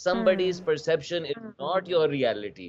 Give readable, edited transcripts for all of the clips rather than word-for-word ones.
Somebody's perception is not your reality।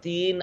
3,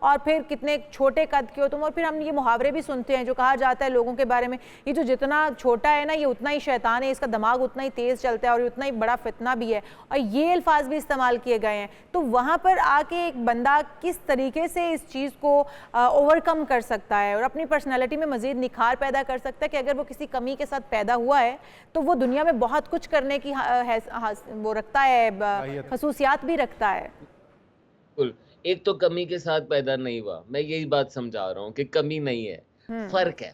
اور پھر کتنے چھوٹے قد کے ہو تم. اور پھر ہم یہ محاورے بھی سنتے ہیں جو کہا جاتا ہے لوگوں کے بارے میں, یہ جو جتنا چھوٹا ہے نا یہ اتنا ہی شیطان ہے, اس کا دماغ اتنا ہی تیز چلتا ہے اور یہ اتنا ہی بڑا فتنہ بھی ہے, اور یہ الفاظ بھی استعمال کیے گئے ہیں. تو وہاں پر آ کے ایک بندہ کس طریقے سے اس چیز کو اوور کم کر سکتا ہے اور اپنی پرسنالٹی میں مزید نکھار پیدا کر سکتا ہے کہ اگر وہ کسی کمی کے ساتھ پیدا ہوا ہے تو وہ دنیا میں بہت کچھ کرنے کی وہ رکھتا ہے, خصوصیات بھی رکھتا ہے. بالکل, ایک تو کمی کے ساتھ پیدا نہیں ہوا, میں یہی بات سمجھا رہا ہوں کہ کمی نہیں ہے, فرق ہے.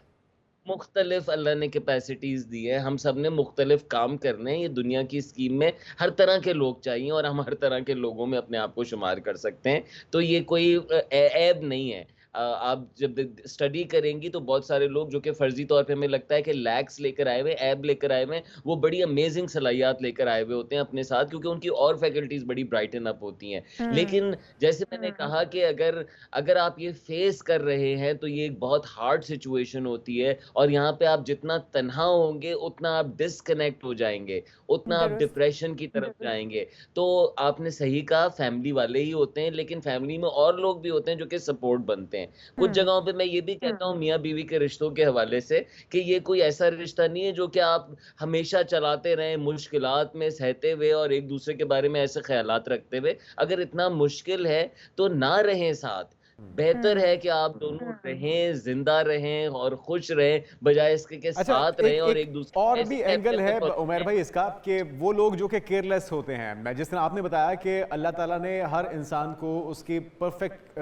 مختلف اللہ نے کیپیسٹیز دی ہے, ہم سب نے مختلف کام کرنے ہیں. یہ دنیا کی اسکیم میں ہر طرح کے لوگ چاہیے اور ہم ہر طرح کے لوگوں میں اپنے آپ کو شمار کر سکتے ہیں. تو یہ کوئی عیب نہیں ہے. آپ جب اسٹڈی کریں گی تو بہت سارے لوگ جو کہ فرضی طور پہ ہمیں لگتا ہے کہ لیکس لے کر آئے ہوئے, عیب لے کر آئے ہوئے, وہ بڑی امیزنگ صلاحیات لے کر آئے ہوئے ہوتے ہیں اپنے ساتھ, کیونکہ ان کی اور فیکلٹیز بڑی برائٹن اپ ہوتی ہیں. لیکن جیسے میں نے کہا کہ اگر آپ یہ فیس کر رہے ہیں تو یہ ایک بہت ہارڈ سچویشن ہوتی ہے, اور یہاں پہ آپ جتنا تنہا ہوں گے اتنا آپ ڈسکنیکٹ ہو جائیں گے, اتنا آپ ڈپریشن کی طرف جائیں گے. تو آپ نے صحیح کہا, فیملی والے ہی ہوتے ہیں, لیکن فیملی میں اور لوگ بھی ہوتے ہیں جو کہ سپورٹ بنتے ہیں. کچھ جگہوں پہ میں یہ بھی کہتا ہوں میاں بیوی کے رشتوں کے حوالے سے کہ یہ کوئی ایسا رشتہ نہیں ہے جو کہ آپ ہمیشہ چلاتے رہیں مشکلات میں سہتے ہوئے اور ایک دوسرے کے بارے میں ایسے خیالات رکھتے ہوئے. اگر اتنا مشکل ہے تو نہ رہیں ساتھ, بہتر ہے کہ آپ دونوں رہیں, زندہ رہیں اور خوش رہیں, بجائے اس کے ساتھ رہیں اور ایک دوسرے. اور بھی اینگل ہے عمیر بھائی اس کا کہ وہ لوگ جو کہ کیئرلیس ہوتے ہیں, جس طرح آپ نے بتایا کہ اللہ تعالیٰ نے ہر انسان کو اس کی پرفیکٹ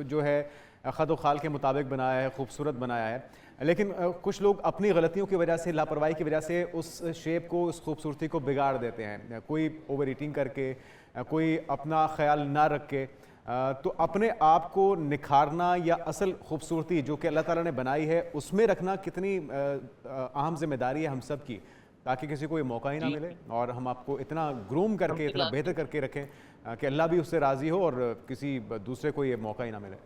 جو ہے خد و خال کے مطابق بنایا ہے, خوبصورت بنایا ہے, لیکن کچھ لوگ اپنی غلطیوں کی وجہ سے, لاپرواہی کی وجہ سے اس شیپ کو, اس خوبصورتی کو بگاڑ دیتے ہیں. کوئی اوور ایٹنگ کر کے, کوئی اپنا خیال نہ رکھ کے. تو اپنے آپ کو نکھارنا یا اصل خوبصورتی جو کہ اللہ تعالیٰ نے بنائی ہے اس میں رکھنا کتنی اہم ذمہ داری ہے ہم سب کی, تاکہ کسی کو یہ موقع ہی نہ ملے اور ہم آپ کو اتنا گروم کر کے, اتنا بہتر کر کے رکھیں کہ اللہ بھی اس سے راضی ہو اور کسی دوسرے کو یہ موقع ہی نہ ملے.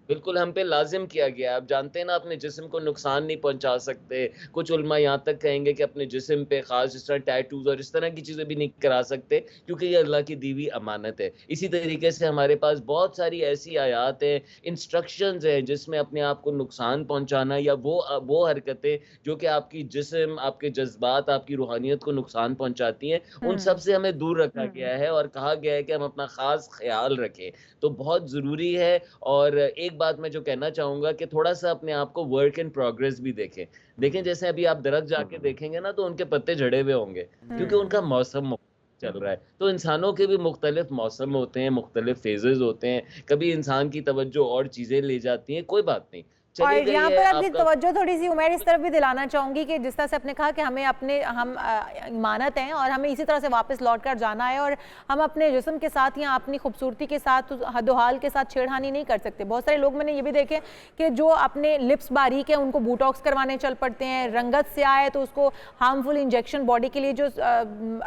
بالکل ہم پہ لازم کیا گیا ہے. آپ جانتے ہیں نا, اپنے جسم کو نقصان نہیں پہنچا سکتے. کچھ علماء یہاں تک کہیں گے کہ اپنے جسم پہ خاص جس طرح ٹیٹوز اور اس طرح کی چیزیں بھی نہیں کرا سکتے, کیونکہ یہ اللہ کی دی ہوئی امانت ہے. اسی طریقے سے ہمارے پاس بہت ساری ایسی آیات ہیں, انسٹرکشنز ہیں جس میں اپنے آپ کو نقصان پہنچانا یا وہ حرکتیں جو کہ آپ کی جسم, آپ کے جذبات, آپ کی روحانیت کو نقصان پہنچاتی ہیں, ان سب سے ہمیں دور رکھا گیا ہے اور کہا گیا ہے کہ ہم اپنا خاص خیال رکھیں. تو بہت ضروری ہے. اور ایک بات میں جو کہنا چاہوں گا کہ تھوڑا سا اپنے آپ کو ورک ان پروگریس بھی دیکھیں. جیسے ابھی آپ درخت جا کے دیکھیں گے نا تو ان کے پتے جھڑے ہوئے ہوں گے کیونکہ ان کا موسم چل رہا ہے. تو انسانوں کے بھی مختلف موسم ہوتے ہیں, مختلف فیزز ہوتے ہیں. کبھی انسان کی توجہ اور چیزیں لے جاتی ہیں, کوئی بات نہیں. اور یہاں پر اپنی توجہ تھوڑی سی عمیر اس طرف بھی دلانا چاہوں گی کہ جس طرح سے آپ نے کہا کہ ہم امانت ہیں اور ہمیں اسی طرح سے واپس لوٹ کر جانا ہے, اور ہم اپنے جسم کے ساتھ یا اپنی خوبصورتی کے ساتھ حد و حال کے ساتھ چھیڑخانی نہیں کر سکتے. بہت سارے لوگ میں نے یہ بھی دیکھے کہ جو اپنے لپس باریک ہیں ان کو بوٹاکس کروانے چل پڑتے ہیں, رنگت سیاہ ہے تو اس کو ہارمفل انجیکشن باڈی کے لیے جو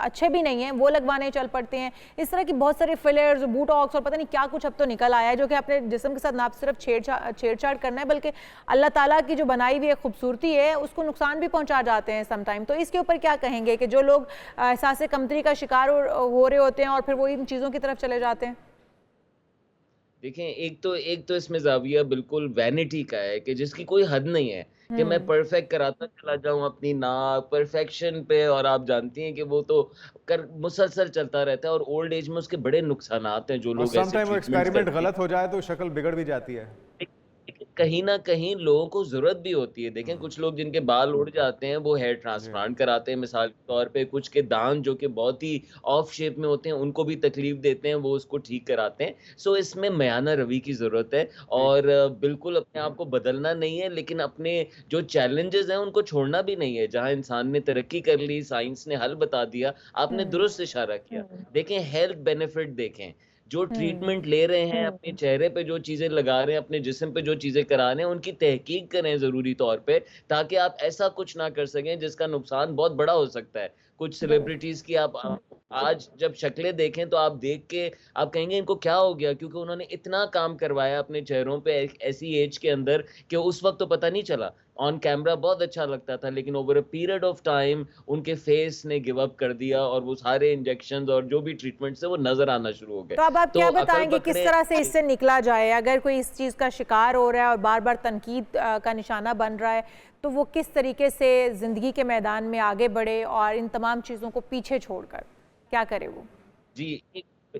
اچھے بھی نہیں ہیں وہ لگوانے چل پڑتے ہیں. اس طرح کی بہت سارے فلرز, بوٹاکس اور پتہ نہیں کیا کچھ اب تو نکل آیا ہے جو کہ اپنے جسم کے ساتھ نہ صرف چھیڑ چھاڑ کرنا ہے بلکہ اللہ تعالیٰ کی جو بنائی ہوئی خوبصورتی ہے اس کو نقصان بھی پہنچا جاتے ہیں سم ٹائم. تو اس کے اوپر کیا کہیں گے کہ جو لوگ احساس کمتری کا شکار ہو رہے ہوتے ہیں اور پھر وہ ان چیزوں کی طرف چلے جاتے ہیں؟ دیکھیں, ایک تو اس میں زاویہ بالکل وینٹی کا ہے کہ جس کی کوئی حد نہیں ہے کہ میں پرفیکٹ کراتا چلا جاؤں اپنی ناک پرفیکشن پہ, اور آپ جانتی ہیں کہ وہ تو مسلسل چلتا رہتا ہے اور اولڈ ایج میں اس کے بڑے نقصانات ہیں. جو لوگ ایسے ایکسپیریمنٹ غلط ہو جائے تو شکل بگڑ بھی جاتی ہے. کہیں نہ کہیں لوگوں کو ضرورت بھی ہوتی ہے. دیکھیں, کچھ لوگ جن کے بال اڑ جاتے ہیں وہ ہیئر ٹرانسپلانٹ کراتے ہیں مثال کے طور پہ. کچھ کے دانت جو کہ بہت ہی آف شیپ میں ہوتے ہیں ان کو بھی تکلیف دیتے ہیں, وہ اس کو ٹھیک کراتے ہیں. سو اس میں میانہ روی کی ضرورت ہے اور بالکل اپنے آپ کو بدلنا نہیں ہے, لیکن اپنے جو چیلنجز ہیں ان کو چھوڑنا بھی نہیں ہے. جہاں انسان نے ترقی کر لی, سائنس نے حل بتا دیا, آپ نے درست اشارہ کیا. دیکھیں, ہیلتھ بینیفٹ دیکھیں, جو ٹریٹمنٹ لے رہے ہیں, اپنے چہرے پہ جو چیزیں لگا رہے ہیں, اپنے جسم پہ جو چیزیں کرا رہے ہیں, ان کی تحقیق کریں ضروری طور پہ, تاکہ آپ ایسا کچھ نہ کر سکیں جس کا نقصان بہت بڑا ہو سکتا ہے. کچھ سیلیبریٹیز کی آپ آج جب شکلیں دیکھیں تو آپ دیکھ کے آپ کہیں گے ان کو کیا ہو گیا، کیونکہ انہوں نے اتنا کام کروایا اپنے چہروں پہ ایسی ایج کے اندر کہ اس وقت تو پتہ نہیں چلا، آن کیمرہ بہت اچھا لگتا تھا، لیکن over a period of time ان کے فیس نے گیو اپ کر دیا اور وہ سارے انجیکشنز اور جو بھی ٹریٹمنٹس ہیں وہ نظر آنا شروع ہو گئے. تو اب آپ کیا بتائیں گے کس طرح سے اس سے نکلا جائے؟ اگر کوئی اس چیز کا شکار ہو رہا ہے اور بار بار تنقید کا نشانہ بن رہا ہے تو وہ کس طریقے سے زندگی کے میدان میں آگے بڑھے اور ان تمام چیزوں کو پیچھے چھوڑ کر کیا کرے وہ؟ جی،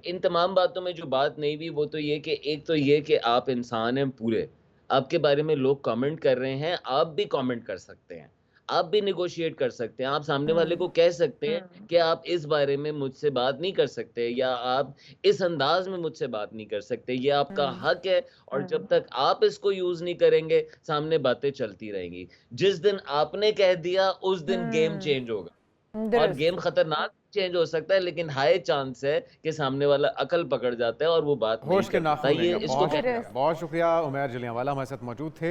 ان تمام باتوں میں جو بات نہیں ہوئی وہ تو یہ کہ ایک تو یہ کہ آپ انسان ہیں پورے، آپ کے بارے میں لوگ کامنٹ کر رہے ہیں، آپ بھی کامنٹ کر سکتے ہیں، آپ بھی نیگوشیٹ کر سکتے ہیں، آپ سامنے والے کو کہہ سکتے ہیں کہ آپ اس بارے میں مجھ سے بات نہیں کر سکتے یا آپ اس انداز میں مجھ سے بات نہیں کر سکتے، یہ آپ کا حق ہے. اور جب تک آپ اس کو یوز نہیں کریں گے سامنے باتیں چلتی رہیں گی. جس دن آپ نے کہہ دیا اس دن گیم چینج ہوگا، اور درست. گیم خطرناک چینج ہو سکتا ہے لیکن ہائی چانس ہے کہ سامنے والا عقل پکڑ جاتا ہے اور وہ بات نہیں ہوش کے کرتا. ناخن لے یہ گا. اس کو بہت شکریہ عمیر جلیانوالہ ہمارے ساتھ موجود تھے.